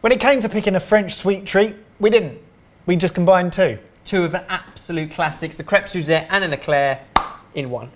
When it came to picking a French sweet treat, we didn't. We just combined two. Two of the absolute classics, the Crepe Suzette and an eclair in one.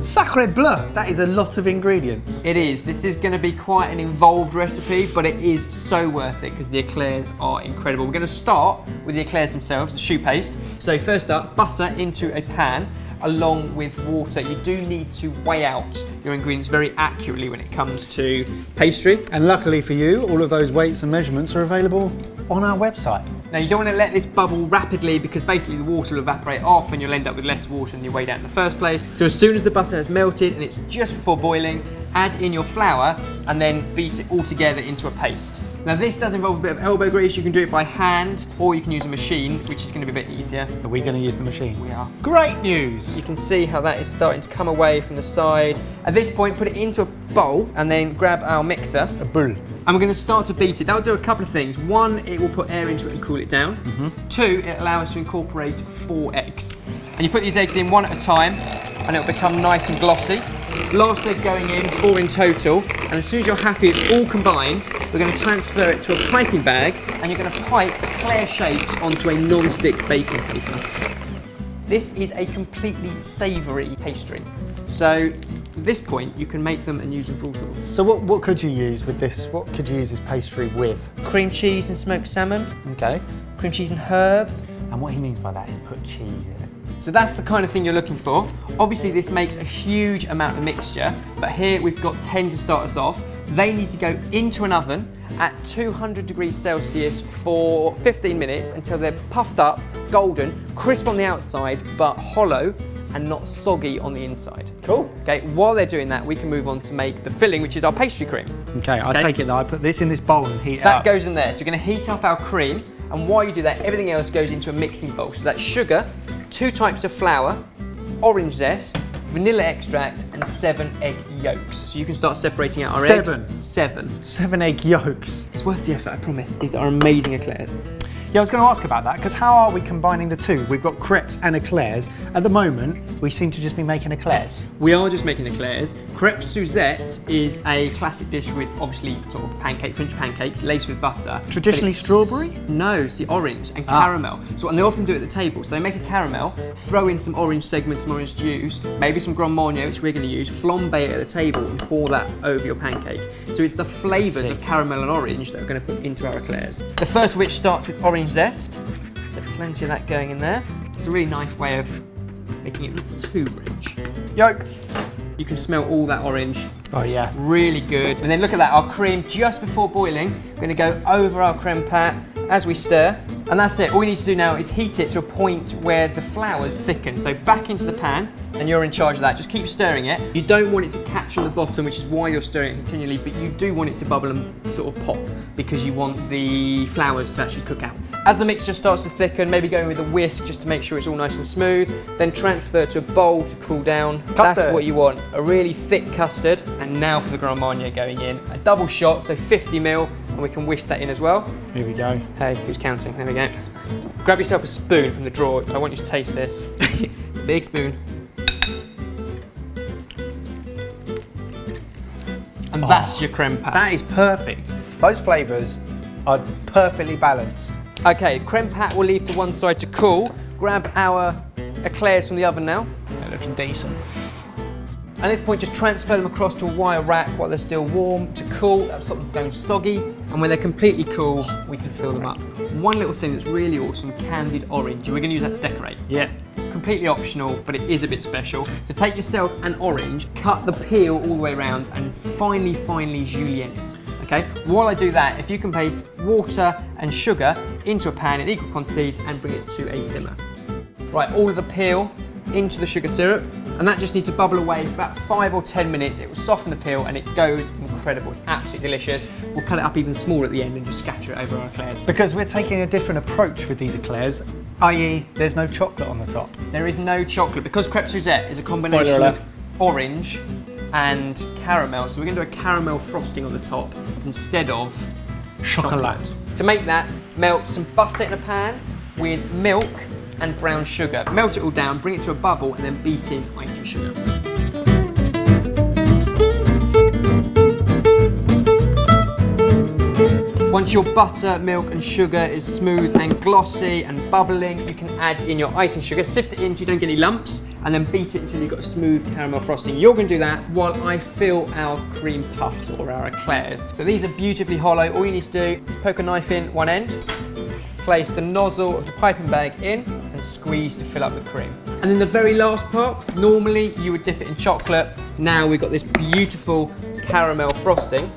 Sacre bleu, that is a lot of ingredients. It is. This is going to be quite an involved recipe, but it is so worth it because the eclairs are incredible. We're going to start with the eclairs themselves, the choux paste. So first up, butter into a pan along with water. You do need to weigh out your ingredients very accurately when it comes to pastry. And luckily for you, all of those weights and measurements are available on our website. Now you don't want to let this bubble rapidly because basically the water will evaporate off and you'll end up with less water than you weighed out in the first place. So as soon as the butter has melted and it's just before boiling, add in your flour and then beat it all together into a paste. Now this does involve a bit of elbow grease. You can do it by hand or you can use a machine, which is going to be a bit easier. Are we going to use the machine? We are. Great news! You can see how that is starting to come away from the side. At this point, put it into a bowl and then grab our mixer. A boule. And we're going to start to beat it. That'll do a couple of things. One, it will put air into it and cool it down. Two, it allows us to incorporate 4 eggs. And you put these eggs in one at a time and it'll become nice and glossy. Last egg going in, 4 in total. And as soon as you're happy it's all combined, we're going to transfer it to a piping bag and you're going to pipe eclair shapes onto a non-stick baking paper. This is a completely savoury pastry. So at this point, you can make them and use them for all sorts. So what could you use with this? What could you use this pastry with? Cream cheese and smoked salmon. Okay. Cream cheese and herb. And what he means by that is put cheese in it. So that's the kind of thing you're looking for. Obviously this makes a huge amount of mixture, but here we've got 10 to start us off. They need to go into an oven at 200 degrees Celsius for 15 minutes until they're puffed up, golden, crisp on the outside, but hollow and not soggy on the inside. Cool. Okay, while they're doing that, we can move on to make the filling, which is our pastry cream. Okay, I take it that I put this in this bowl and heat it up. That goes in there. So we're going to heat up our cream, and while you do that, everything else goes into a mixing bowl. So that's sugar, 2 types of flour, orange zest, vanilla extract, and 7 egg yolks. So you can start separating out our eggs. 7. 7 egg yolks. It's worth the effort, I promise. These are amazing eclairs. Yeah, I was going to ask about that, because how are we combining the two? We've got crepes and eclairs. At the moment, we seem to just be making eclairs. We are just making eclairs. Crepe Suzette is a classic dish with obviously sort of French pancakes laced with butter. Traditionally strawberry? No, it's the orange and caramel. So, and they often do it at the table. So they make a caramel, throw in some orange segments, some orange juice, maybe some Grand Marnier, which we're going to use, flambe it at the table and pour that over your pancake. So it's the flavours of caramel and orange that we're going to put into our eclairs. The first of which starts with orange zest, so plenty of that going in there. It's a really nice way of making it look too rich. Yolk. You can smell all that orange. Oh yeah. Really good. And then look at that, our cream just before boiling. We're going to go over our creme pat as we stir. And that's it. All we need to do now is heat it to a point where the flour's thicken. So back into the pan, and you're in charge of that. Just keep stirring it. You don't want it to catch on the bottom, which is why you're stirring it continually, but you do want it to bubble and sort of pop because you want the flours to actually cook out. As the mixture starts to thicken, maybe go in with a whisk just to make sure it's all nice and smooth. Then transfer to a bowl to cool down. Custard. That's what you want. A really thick custard. And now for the Grand Marnier going in. A double shot, so 50 ml, and we can whisk that in as well. Here we go. Hey, who's counting? There we go. Grab yourself a spoon from the drawer. I want you to taste this. Big spoon. And that's your creme pat. That is perfect. Those flavours are perfectly balanced. Okay, creme pat we'll leave to one side to cool. Grab our eclairs from the oven now. They're looking decent. At this point, just transfer them across to a wire rack while they're still warm to cool. That'll stop them going soggy. And when they're completely cool, we can fill them up. One little thing that's really awesome, candied orange. And we're going to use that to decorate. Yeah. Completely optional, but it is a bit special. So take yourself an orange, cut the peel all the way around, and finely julienne it. Okay? While I do that, if you can place water and sugar into a pan in equal quantities and bring it to a simmer. Right, all of the peel into the sugar syrup, and that just needs to bubble away for about 5 or 10 minutes. It will soften the peel and it goes incredible. It's absolutely delicious. We'll cut it up even smaller at the end and just scatter it over our eclairs. Because we're taking a different approach with these eclairs, i.e. there's no chocolate on the top. There is no chocolate because Crepe Suzette is a combination of orange and caramel. So we're going to do a caramel frosting on the top instead of chocolate. To make that, melt some butter in a pan with milk and brown sugar. Melt it all down, bring it to a bubble, and then beat in icing sugar. Once your butter, milk and sugar is smooth and glossy and bubbling, you can add in your icing sugar, sift it in so you don't get any lumps, and then beat it until you've got a smooth caramel frosting. You're going to do that while I fill our cream puffs or our eclairs. So these are beautifully hollow. All you need to do is poke a knife in one end, place the nozzle of the piping bag in and squeeze to fill up the cream. And then the very last part, normally you would dip it in chocolate. Now we've got this beautiful caramel frosting.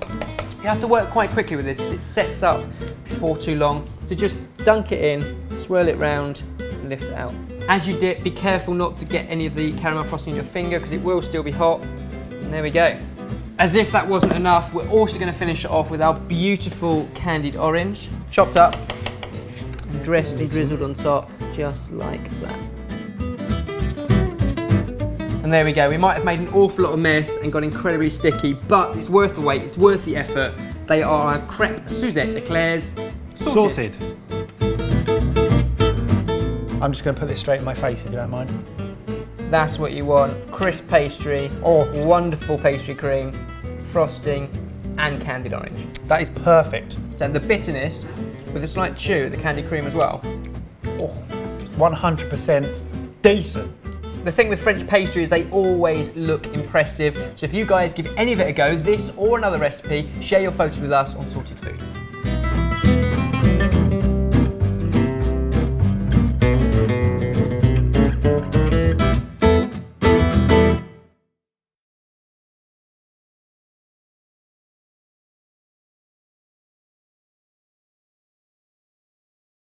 You have to work quite quickly with this because it sets up before too long. So just dunk it in, swirl it round and lift it out. As you dip, be careful not to get any of the caramel frosting in your finger because it will still be hot. And there we go. As if that wasn't enough, we're also going to finish it off with our beautiful candied orange, chopped up and dressed and drizzled on top, just like that. And there we go. We might have made an awful lot of mess and got incredibly sticky, but it's worth the wait, it's worth the effort. They are our Crepe Suzette eclairs, sorted. I'm just going to put this straight in my face if you don't mind. That's what you want. Crisp pastry, wonderful pastry cream, frosting, and candied orange. That is perfect. So the bitterness with a slight chew of the candied cream as well. 100% decent. The thing with French pastry is they always look impressive. So if you guys give any of it a go, this or another recipe, share your photos with us on Sorted Food.